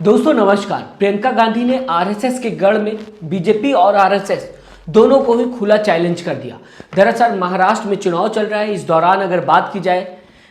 दोस्तों नमस्कार। प्रियंका गांधी ने आरएसएस के गढ़ में बीजेपी और आरएसएस दोनों को ही खुला चैलेंज कर दिया। दरअसल महाराष्ट्र में चुनाव चल रहा है। इस दौरान अगर बात की जाए,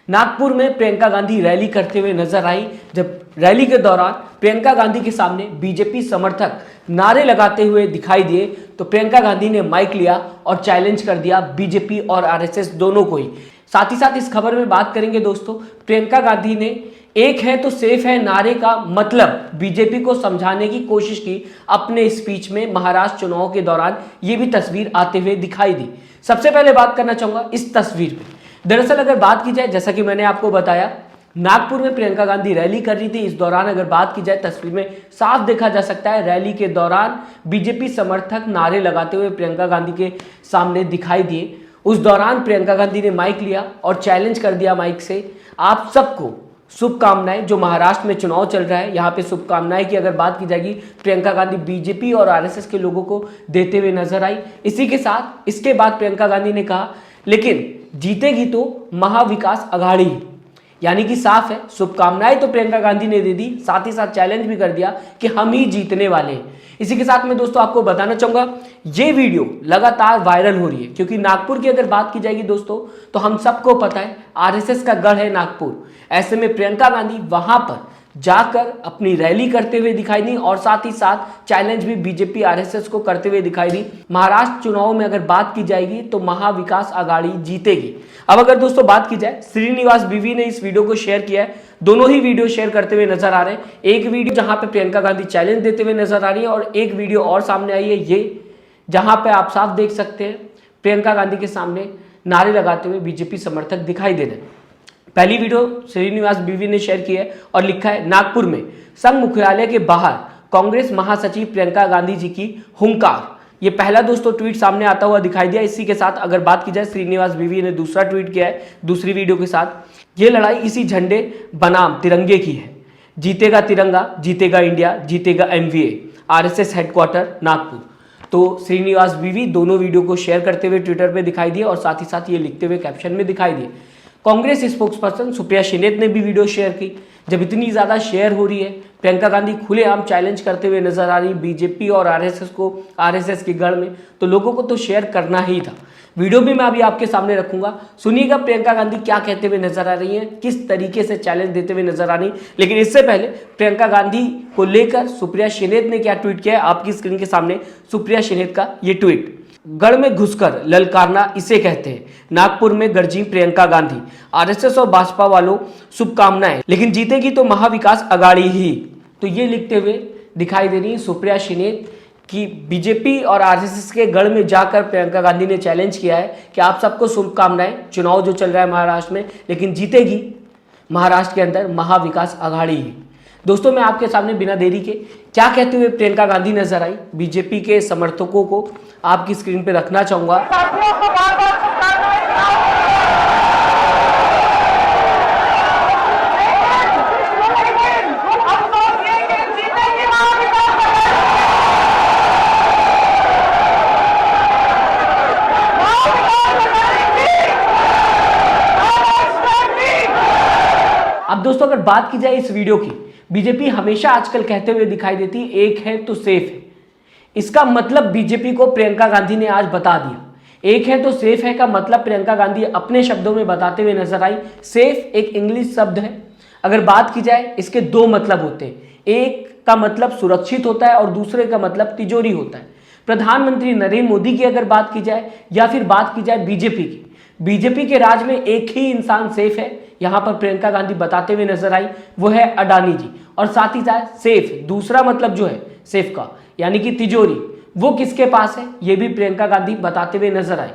नागपुर में प्रियंका गांधी रैली करते हुए नजर आई। जब रैली के दौरान प्रियंका गांधी के सामने बीजेपी समर्थक नारे लगाते हुए दिखाई दिए तो प्रियंका गांधी ने माइक लिया और चैलेंज कर दिया बीजेपी और आरएसएस दोनों को ही। साथ ही साथ इस खबर में बात करेंगे दोस्तों, प्रियंका गांधी ने एक है तो सेफ है नारे का मतलब बीजेपी को समझाने की कोशिश की अपने स्पीच में। महाराष्ट्र चुनाव के दौरान ये भी तस्वीर आते हुए दिखाई दी। सबसे पहले बात करना चाहूंगा इस तस्वीर पे। दरअसल अगर बात की जाए, जैसा कि मैंने आपको बताया, नागपुर में प्रियंका गांधी रैली कर रही थी। इस दौरान अगर बात की जाए, तस्वीर में साफ देखा जा सकता है रैली के दौरान बीजेपी समर्थक नारे लगाते हुए प्रियंका गांधी के सामने दिखाई दिए। उस दौरान प्रियंका गांधी ने माइक लिया और चैलेंज कर दिया माइक से, आप सबको शुभकामनाएं। जो महाराष्ट्र में चुनाव चल रहा है, यहाँ पे शुभकामनाएं की अगर बात की जाएगी, प्रियंका गांधी बीजेपी और आरएसएस के लोगों को देते हुए नजर आई। इसी के साथ इसके बाद प्रियंका गांधी ने कहा, लेकिन जीतेगी तो महाविकास अघाड़ी। यानी कि साफ है, शुभकामनाएं तो प्रियंका गांधी ने दे दी, साथ ही साथ चैलेंज भी कर दिया कि हम ही जीतने वाले हैं। इसी के साथ में दोस्तों आपको बताना चाहूंगा, ये वीडियो लगातार वायरल हो रही है क्योंकि नागपुर की अगर बात की जाएगी दोस्तों, तो हम सबको पता है आरएसएस का गढ़ है नागपुर। ऐसे में प्रियंका गांधी वहां पर जाकर अपनी रैली करते हुए दिखाई दी और साथ ही साथ चैलेंज भी बीजेपी आरएसएस को करते हुए दिखाई दी। महाराष्ट्र चुनाव में अगर बात की जाएगी तो महाविकास अघाड़ी जीतेगी। अब अगर दोस्तों बात की जाए, श्रीनिवास बीवी ने इस वीडियो को शेयर किया है। दोनों ही वीडियो शेयर करते हुए नजर आ रहे हैं। एक वीडियो जहां पे प्रियंका गांधी चैलेंज देते हुए नजर आ रही है और एक वीडियो और सामने आई है ये, जहां पे आप साफ देख सकते हैं प्रियंका गांधी के सामने नारे लगाते हुए बीजेपी समर्थक दिखाई दे रहे हैं। पहली वीडियो श्रीनिवास बीवी ने शेयर की है और लिखा है, नागपुर में संघ मुख्यालय के बाहर कांग्रेस महासचिव प्रियंका गांधी जी की हुंकार। ये पहला दोस्तों ट्वीट सामने आता हुआ दिखाई दिया। इसी के साथ अगर बात की जाए, श्रीनिवास बीवी ने दूसरा ट्वीट किया है दूसरी वीडियो के साथ, ये लड़ाई इसी झंडे बनाम तिरंगे की है। जीतेगा तिरंगा, जीतेगा इंडिया, जीतेगा एमवीए, आरएसएस हेडक्वार्टर नागपुर। तो श्रीनिवास बीवी दोनों वीडियो को शेयर करते हुए ट्विटर पे दिखाई दिए और साथ ही साथ ये लिखते हुए कैप्शन में दिखाई दिए। कांग्रेस स्पोक्सपर्सन सुप्रिया शिंदेत ने भी वीडियो शेयर की। जब इतनी ज्यादा शेयर हो रही है, प्रियंका गांधी खुलेआम चैलेंज करते हुए नजर आ रही बीजेपी और आरएसएस को, आरएसएस के गढ़ में, तो लोगों को तो शेयर करना ही था। वीडियो भी मैं अभी आपके सामने रखूंगा, सुनिएगा प्रियंका गांधी क्या कहते हुए नजर आ रही हैं, किस तरीके से चैलेंज देते हुए नजर आ रही। लेकिन इससे पहले प्रियंका गांधी को लेकर सुप्रिया शिंदेत ने क्या ट्वीट किया है, आपकी स्क्रीन के सामने सुप्रिया शिंदेत का ये ट्वीट। गढ़ में घुसकर ललकारना इसे कहते हैं। नागपुर में गरजी प्रियंका गांधी, आरएसएस और भाजपा वालों शुभकामनाएं, लेकिन जीतेगी तो महाविकास अघाड़ी ही। तो ये लिखते हुए दिखाई दे रही है सुप्रिया शिंदेत कि बीजेपी और आरएसएस के गढ़ में जाकर प्रियंका गांधी ने चैलेंज किया है कि आप सबको शुभकामनाएं, चुनाव जो चल रहा है महाराष्ट्र में, लेकिन जीतेगी महाराष्ट्र के अंदर महाविकास अघाड़ी ही। दोस्तों मैं आपके सामने बिना देरी के क्या कहते हुए प्रियंका गांधी नजर आई बीजेपी के समर्थकों को आपकी स्क्रीन पे रखना चाहूंगा। अब दोस्तों अगर बात की जाए इस वीडियो की, बीजेपी हमेशा आजकल कहते हुए दिखाई देती है, एक है तो सेफ है। इसका मतलब बीजेपी को प्रियंका गांधी ने आज बता दिया। एक है तो सेफ है का मतलब प्रियंका गांधी अपने शब्दों में बताते हुए नजर आई। सेफ एक इंग्लिश शब्द है। अगर बात की जाए, इसके दो मतलब होते हैं। एक का मतलब सुरक्षित होता है और दूसरे का मतलब तिजोरी होता है। प्रधानमंत्री नरेंद्र मोदी की अगर बात की जाए या फिर बात की जाए बीजेपी की, बीजेपी के राज में एक ही इंसान सेफ है, यहां पर प्रियंका गांधी बताते हुए नजर आई, वो है अडानी जी। और साथ ही साथ सेफ दूसरा मतलब जो है सेफ का, यानी कि तिजोरी, वो किसके पास है, ये भी प्रियंका गांधी बताते हुए नजर आई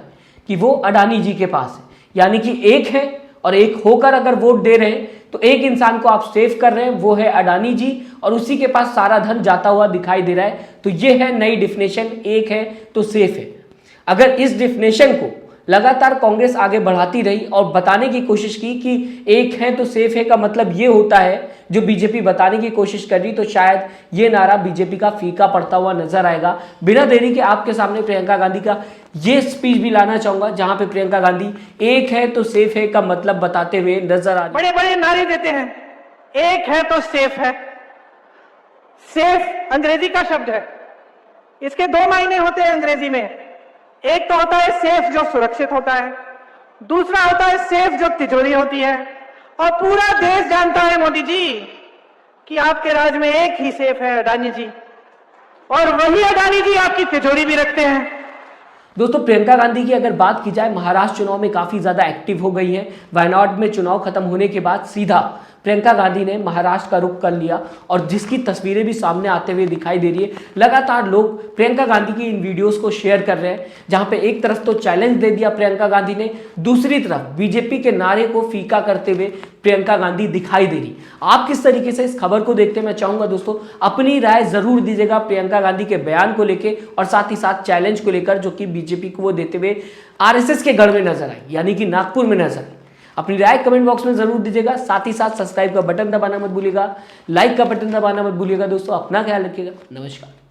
कि वो अडानी जी के पास है। यानी कि एक है और एक होकर अगर वोट दे रहे हैं तो एक इंसान को आप सेफ कर रहे हैं, वो है अडानी जी, और उसी के पास सारा धन जाता हुआ दिखाई दे रहा है। तो ये है नई डिफिनेशन, एक है तो सेफ है। अगर इस डिफिनेशन को लगातार कांग्रेस आगे बढ़ाती रही और बताने की कोशिश की कि एक है तो सेफ है का मतलब ये होता है, जो बीजेपी बताने की कोशिश कर रही, तो शायद ये नारा बीजेपी का फीका पड़ता हुआ नजर आएगा। बिना देरी के आपके सामने प्रियंका गांधी का ये स्पीच भी लाना चाहूंगा, जहां पे प्रियंका गांधी एक है तो सेफ है का मतलब बताते हुए नजर आ रही। बड़े बड़े नारे देते हैं, एक है तो सेफ है, सेफ अंग्रेजी का शब्द है। इसके दो मायने होते हैं अंग्रेजी में। एक तो होता है सेफ जो सुरक्षित होता है, दूसरा होता है सेफ जो तिजोरी होती है। और पूरा देश जानता है मोदी जी कि आपके राज में एक ही सेफ है, अडानी जी, और वही अडानी जी आपकी तिजोरी भी रखते हैं। दोस्तों, प्रियंका गांधी की अगर बात की जाए, महाराष्ट्र चुनाव में काफी ज्यादा एक्टिव हो गई है। वायनाड में चुनाव खत्म होने के बाद सीधा प्रियंका गांधी ने महाराष्ट्र का रुख कर लिया और जिसकी तस्वीरें भी सामने आते हुए दिखाई दे रही है। लगातार लोग प्रियंका गांधी की इन वीडियोस को शेयर कर रहे हैं, जहां पे एक तरफ तो चैलेंज दे दिया प्रियंका गांधी ने, दूसरी तरफ बीजेपी के नारे को फीका करते हुए प्रियंका गांधी दिखाई दे रही। आप किस तरीके से इस खबर को देखते हैं, मैं चाहूंगा दोस्तों अपनी राय जरूर दीजिएगा प्रियंका गांधी के बयान को लेकर और साथ ही साथ चैलेंज को लेकर जो कि बीजेपी को वो देते हुए आरएसएस के गढ़ में नजर आई, यानी कि नागपुर में नजर आई। अपनी राय कमेंट बॉक्स में जरूर दीजिएगा। साथ ही साथ सब्सक्राइब का बटन दबाना मत भूलिएगा, लाइक का बटन दबाना मत भूलिएगा। दोस्तों, अपना ख्याल रखिएगा। नमस्कार।